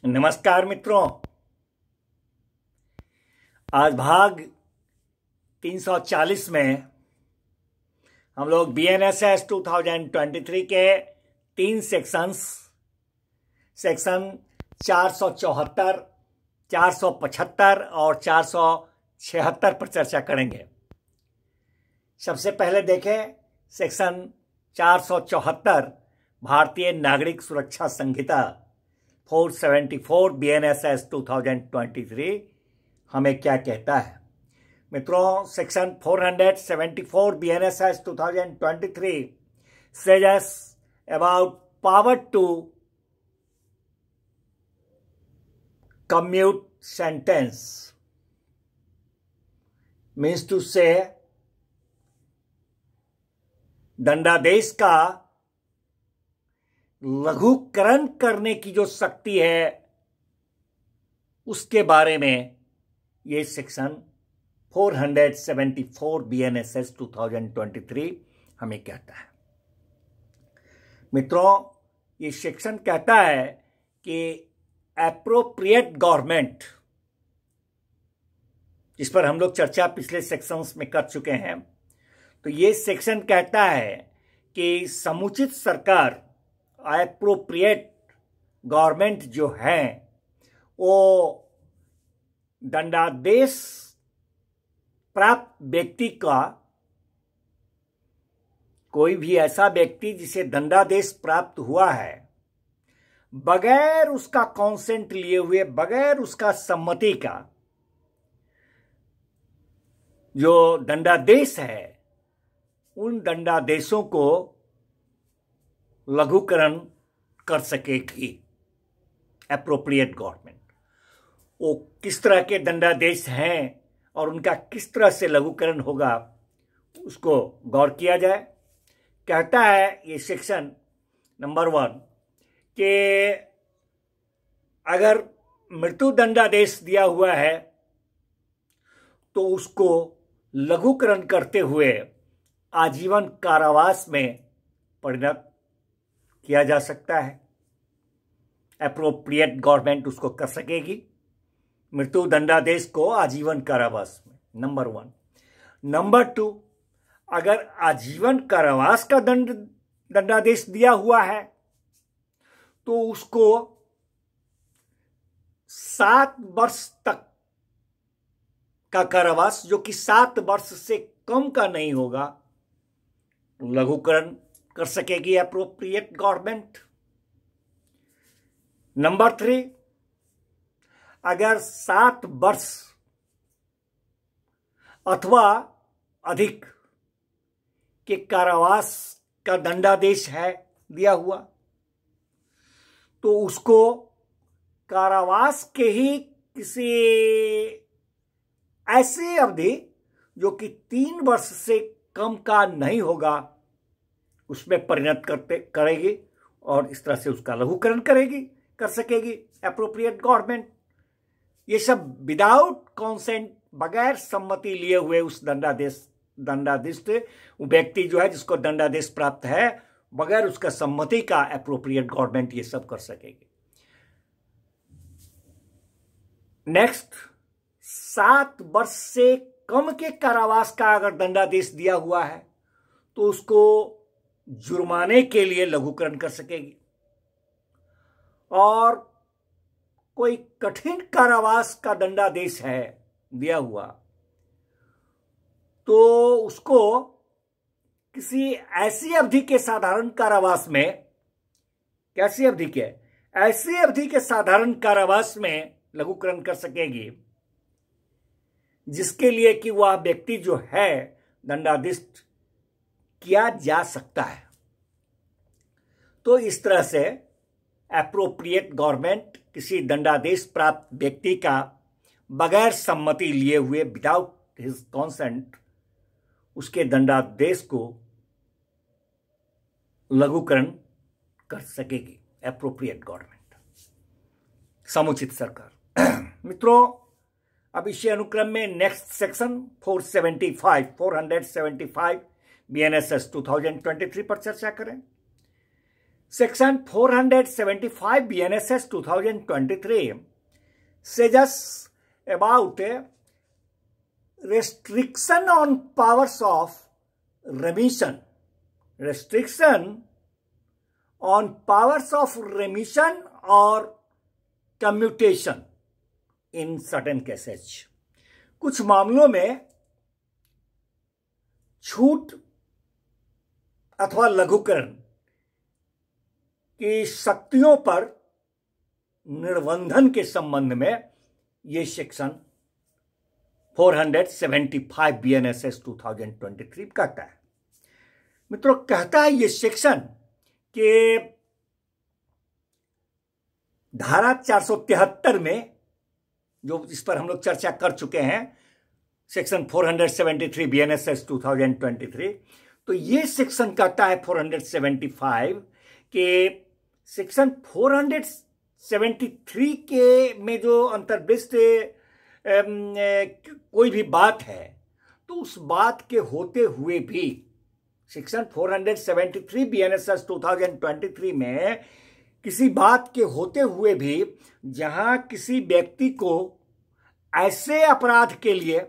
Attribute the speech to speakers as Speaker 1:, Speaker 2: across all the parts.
Speaker 1: नमस्कार मित्रों। आज भाग 340 में हम लोग BNSS 2023 के 3 सेक्शन 474, 475 और 476 पर चर्चा करेंगे। सबसे पहले देखें सेक्शन 474 भारतीय नागरिक सुरक्षा संहिता 474 BNSS 2023 हमें क्या कहता है। मित्रों, section 474 BNSS 2023 says us about power to commute sentence, means to say दंडादेश का लघुकरण करने की जो शक्ति है उसके बारे में ये सेक्शन 474 BNSS 2023 हमें कहता है। मित्रों, ये सेक्शन कहता है कि एप्रोप्रिएट गवर्नमेंट, जिस पर हम लोग चर्चा पिछले सेक्शंस में कर चुके हैं, तो ये सेक्शन कहता है कि समुचित सरकार, एप्रोप्रिएट गवर्नमेंट जो है, वो दंडादेश प्राप्त व्यक्ति का, कोई भी ऐसा व्यक्ति जिसे दंडादेश प्राप्त हुआ है, बगैर उसका कॉन्सेंट लिए हुए, बगैर उसका सम्मति का जो दंडादेश है, उन दंडादेशों को लघुकरण कर सकेगी एप्रोप्रिएट गवर्नमेंट। वो किस तरह के दंडादेश हैं और उनका किस तरह से लघुकरण होगा, उसको गौर किया जाए। कहता है ये सेक्शन नंबर 1 कि अगर मृत्यु दंडादेश दिया हुआ है तो उसको लघुकरण करते हुए आजीवन कारावास में परिणत किया जा सकता है। एप्रोप्रिएट गवर्नमेंट उसको कर सकेगी, मृत्यु दंडादेश को आजीवन कारावास में, नंबर 1। नंबर 2, अगर आजीवन कारावास का दंडादेश दिया हुआ है तो उसको 7 वर्ष तक का कारावास, जो कि 7 वर्ष से कम का नहीं होगा, लघुकरण कर सकेगी एप्रोप्रिएट गवर्नमेंट। नंबर 3, अगर 7 वर्ष अथवा अधिक के कारावास का दंडादेश है दिया हुआ, तो उसको कारावास के ही किसी ऐसी अवधि जो कि 3 वर्ष से कम का नहीं होगा, उसमें परिणत करेगी और इस तरह से उसका लघुकरण कर सकेगी एप्रोप्रिएट गवर्नमेंट। ये सब विदाउट कॉन्सेंट, बगैर सम्मति लिए हुए उस दंडादेश व्यक्ति जो है, जिसको दंडादेश प्राप्त है, बगैर उसका सम्मति का एप्रोप्रिएट गवर्नमेंट ये सब कर सकेगी। नेक्स्ट, 7 वर्ष से कम के कारावास का अगर दंडादेश दिया हुआ है तो उसको जुर्माने के लिए लघुकरण कर सकेगी, और कोई कठिन कारावास का दंडादेश है दिया हुआ तो उसको किसी ऐसी अवधि के साधारण कारावास में, कैसी अवधि के, ऐसी अवधि के साधारण कारावास में लघुकरण कर सकेगी जिसके लिए कि वह व्यक्ति जो है दंडादेश किया जा सकता है। तो इस तरह से एप्रोप्रिएट गवर्नमेंट किसी दंडादेश प्राप्त व्यक्ति का बगैर सम्मति लिए हुए, विदाउट हिज कॉन्सेंट, उसके दंडादेश को लघुकरण कर सकेगी एप्रोप्रिएट गवर्नमेंट, समुचित सरकार। मित्रों, अब इसी अनुक्रम में नेक्स्ट सेक्शन 475 BNSS 2023 पर चर्चा करें। Section 475 BNSS 2023 says about restriction on powers of remission. Restriction on powers of remission or commutation in certain cases. कुछ मामलों में छूट अथवा लघुकरण की शक्तियों पर निर्बंधन के संबंध में यह सेक्शन 475 BNSS 2023 कहता है। मित्रों, कहता है यह सेक्शन कि धारा 473 में, जो इस पर हम लोग चर्चा कर चुके हैं, सेक्शन 473 BNSS 2023, तो ये सेक्शन कहता है 475 कि सेक्शन 473 के में जो अंतर्दृष्ट कोई भी बात है, तो उस बात के होते हुए भी सेक्शन 473 BNSS 2023 में किसी बात के होते हुए भी जहां किसी व्यक्ति को ऐसे अपराध के लिए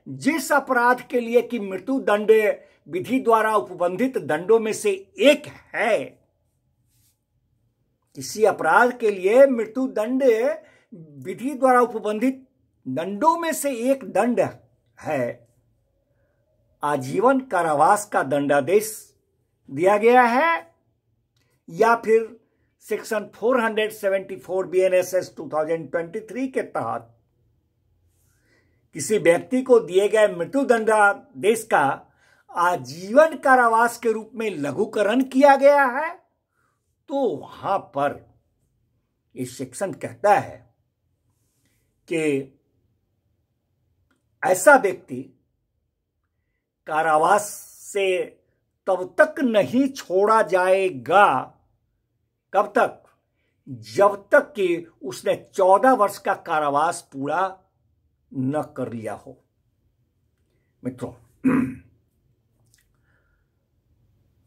Speaker 1: जिस अपराध के लिए कि मृत्यु दंड विधि द्वारा उपबंधित दंडों में से एक है, किसी अपराध के लिए मृत्यु दंड विधि द्वारा उपबंधित दंडों में से एक दंड है, आजीवन कारावास का दंडादेश दिया गया है, या फिर सेक्शन 474 BNSS 2023 के तहत किसी व्यक्ति को दिए गए मृत्यु दंडादेश का आजीवन कारावास के रूप में लघुकरण किया गया है, तो वहां पर इस सेक्शन कहता है कि ऐसा व्यक्ति कारावास से तब तक नहीं छोड़ा जाएगा, कब तक? जब तक कि उसने 14 वर्ष का कारावास पूरा न कर लिया हो। मित्रों,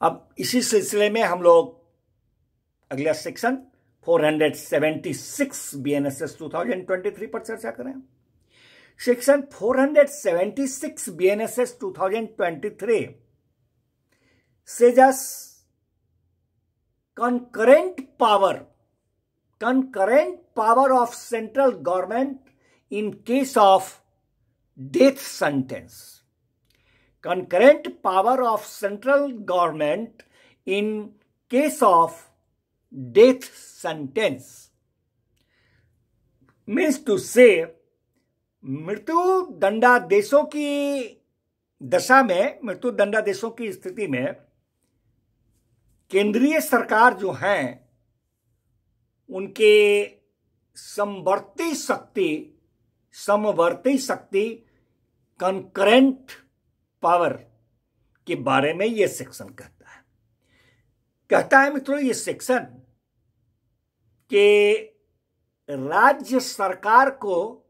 Speaker 1: अब इसी सिलसिले में हम लोग अगला सेक्शन 476 BNSS 2023 पर चर्चा करें। Section 476 BNSS 2023 says concurrent power of central government in case of death sentence. Concurrent power of central government in case of death sentence means to say मृत्यु दंडादेशों की दशा में, मृत्यु दंडादेशों की स्थिति में केंद्रीय सरकार जो हैं उनके समवर्ती शक्ति कंकरेंट पावर के बारे में यह सेक्शन कहता है। मित्रों, यह सेक्शन के राज्य सरकार को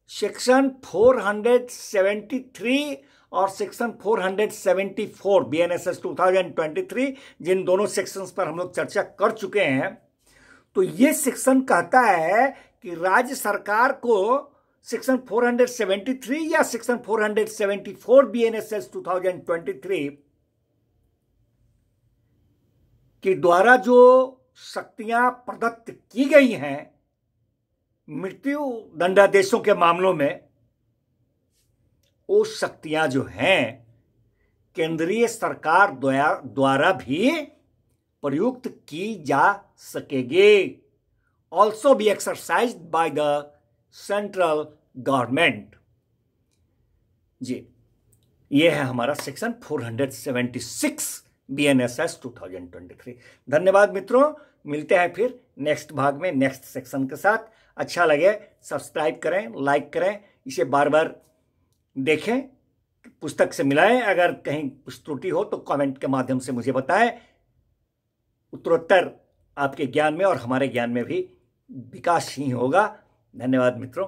Speaker 1: सेक्शन 473 और सेक्शन 474 BNSS 2023, जिन दोनों सेक्शंस पर हम लोग चर्चा कर चुके हैं, तो ये सेक्शन कहता है कि राज्य सरकार को सेक्शन 473 या सेक्शन 474 BNSS 2023 के द्वारा जो शक्तियां प्रदत्त की गई हैं मृत्यु दंडादेशों के मामलों में, वो शक्तियां जो हैं केंद्रीय सरकार द्वारा भी प्रयुक्त की जा सकेगी, also be exercised by the central government. जी, ये है हमारा सेक्शन 476 BNSS 2023। धन्यवाद मित्रों, मिलते हैं फिर नेक्स्ट भाग में नेक्स्ट सेक्शन के साथ। अच्छा लगे सब्सक्राइब करें, लाइक करें, इसे बार बार देखें, पुस्तक से मिलाएं। अगर कहीं कुछ त्रुटि हो तो कमेंट के माध्यम से मुझे बताएं। उत्तरोत्तर आपके ज्ञान में और हमारे ज्ञान में भी विकास ही होगा। धन्यवाद मित्रों।